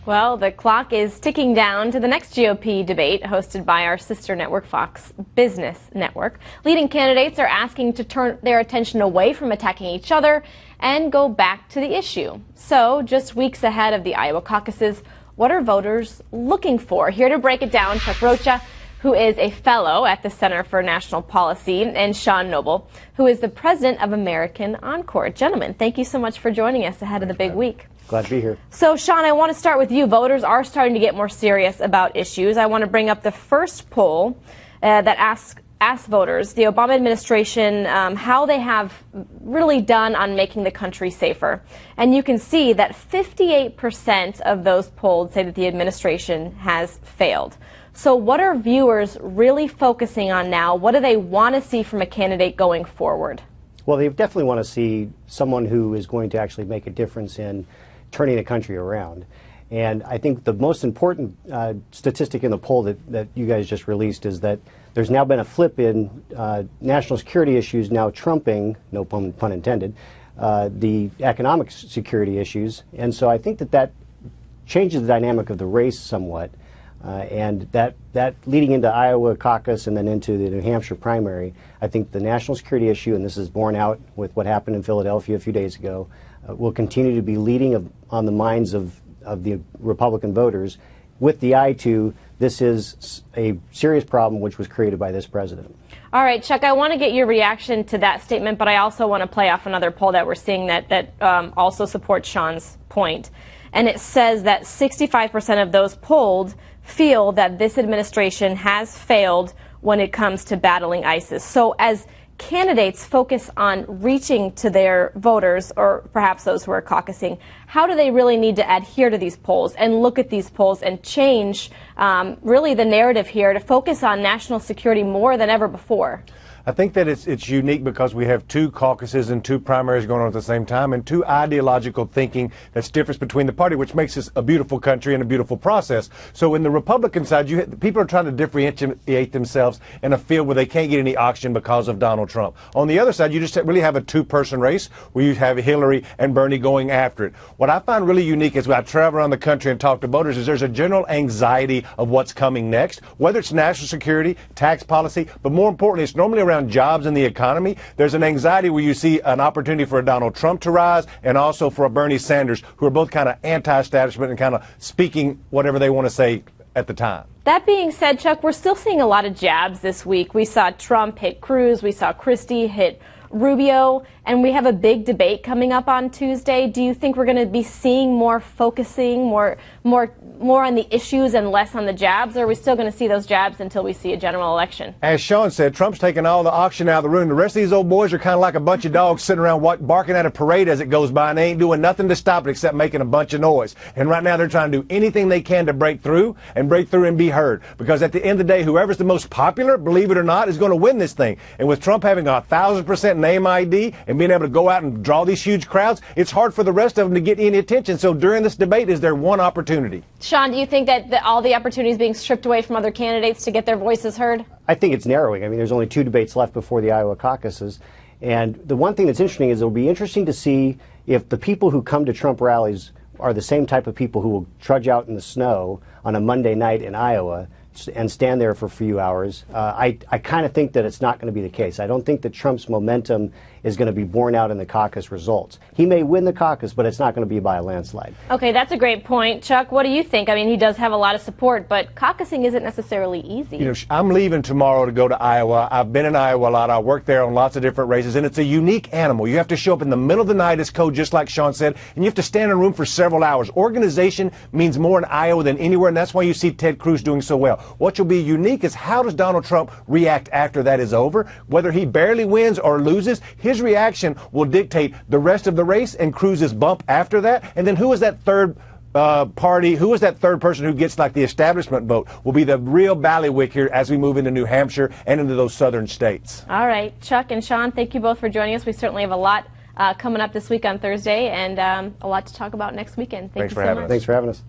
Well, the clock is ticking down to the next GOP debate hosted by our sister network, Fox Business Network. Leading candidates are asking to turn their attention away from attacking each other and go back to the issue. So, just weeks ahead of the Iowa caucuses, what are voters looking for? Here to break it down, Chuck Rocha, who is a fellow at the Center for National Policy, and Sean Noble, who is the president of American Encore. Gentlemen, thank you so much for joining us ahead of the big week. Glad to be here. So, Sean, I want to start with you. Voters are starting to get more serious about issues. I want to bring up the first poll that asks voters, the Obama administration, how they have really done on making the country safer. And you can see that 58% of those polled say that the administration has failed. So what are viewers really focusing on now? What do they want to see from a candidate going forward? Well, they definitely want to see someone who is going to actually make a difference in turning the country around. And I think the most important statistic in the poll that you guys just released is that there's now been a flip in national security issues now trumping, no pun intended, the economic security issues. And so I think that changes the dynamic of the race somewhat. And that leading into Iowa caucus and then into the New Hampshire primary, I think the national security issue, and this is borne out with what happened in Philadelphia a few days ago, will continue to be leading on the minds of the Republican voters with the eye to this is a serious problem which was created by this president. All right, Chuck, I want to get your reaction to that statement, but I also want to play off another poll that we're seeing that also supports Sean's point. And it says that 65% of those polled feel that this administration has failed when it comes to battling ISIS. So as candidates focus on reaching to their voters, or perhaps those who are caucusing, how do they really need to adhere to these polls and look at these polls and change really the narrative here to focus on national security more than ever before? I think that it's unique because we have two caucuses and two primaries going on at the same time and two ideological thinking that's different between the party, which makes this a beautiful country and a beautiful process. So in the Republican side, people are trying to differentiate themselves in a field where they can't get any oxygen because of Donald Trump. On the other side, you just really have a two-person race where you have Hillary and Bernie going after it. What I find really unique is when I travel around the country and talk to voters is there's a general anxiety of what's coming next, whether it's national security, tax policy, but more importantly, it's normally around jobs and the economy. There's an anxiety where you see an opportunity for a Donald Trump to rise and also for a Bernie Sanders, who are both kind of anti-establishment and kind of speaking whatever they want to say at the time. That being said, Chuck, we're still seeing a lot of jabs this week. We saw Trump hit Cruz, we saw Christie hit Rubio, and we have a big debate coming up on Tuesday. Do you think we're going to be seeing more focusing, more on the issues and less on the jabs, or are we still going to see those jabs until we see a general election? As Sean said, Trump's taking all the oxygen out of the room. The rest of these old boys are kind of like a bunch of dogs sitting around barking at a parade as it goes by, and they ain't doing nothing to stop it except making a bunch of noise. And right now they're trying to do anything they can to break through and be heard. Because at the end of the day, whoever's the most popular, believe it or not, is going to win this thing. And with Trump having 1,000% name ID and being able to go out and draw these huge crowds, it's hard for the rest of them to get any attention. So during this debate, is there one opportunity? Sean, do you think that all the opportunities being stripped away from other candidates to get their voices heard? I think it's narrowing. I mean, there's only two debates left before the Iowa caucuses. And the one thing that's interesting is it'll be interesting to see if the people who come to Trump rallies are the same type of people who will trudge out in the snow on a Monday night in Iowa and stand there for a few hours. I kind of think that it's not going to be the case. I don't think that Trump's momentum is going to be borne out in the caucus results. He may win the caucus, but it's not going to be by a landslide. Okay, that's a great point. Chuck, what do you think? I mean, he does have a lot of support, but caucusing isn't necessarily easy. You know, I'm leaving tomorrow to go to Iowa. I've been in Iowa a lot. I work there on lots of different races, and it's a unique animal. You have to show up in the middle of the night, as code, just like Sean said, and you have to stand in a room for several hours. Organization means more in Iowa than anywhere, and that's why you see Ted Cruz doing so well. What will be unique is how does Donald Trump react after that is over? Whether he barely wins or loses, his reaction will dictate the rest of the race and Cruz's bump after that. And then who is that third party, who is that third person who gets like the establishment vote will be the real bailiwick here as we move into New Hampshire and into those southern states. All right, Chuck and Sean, thank you both for joining us. We certainly have a lot coming up this week on Thursday and a lot to talk about next weekend. Thank you so much. Thanks for having us.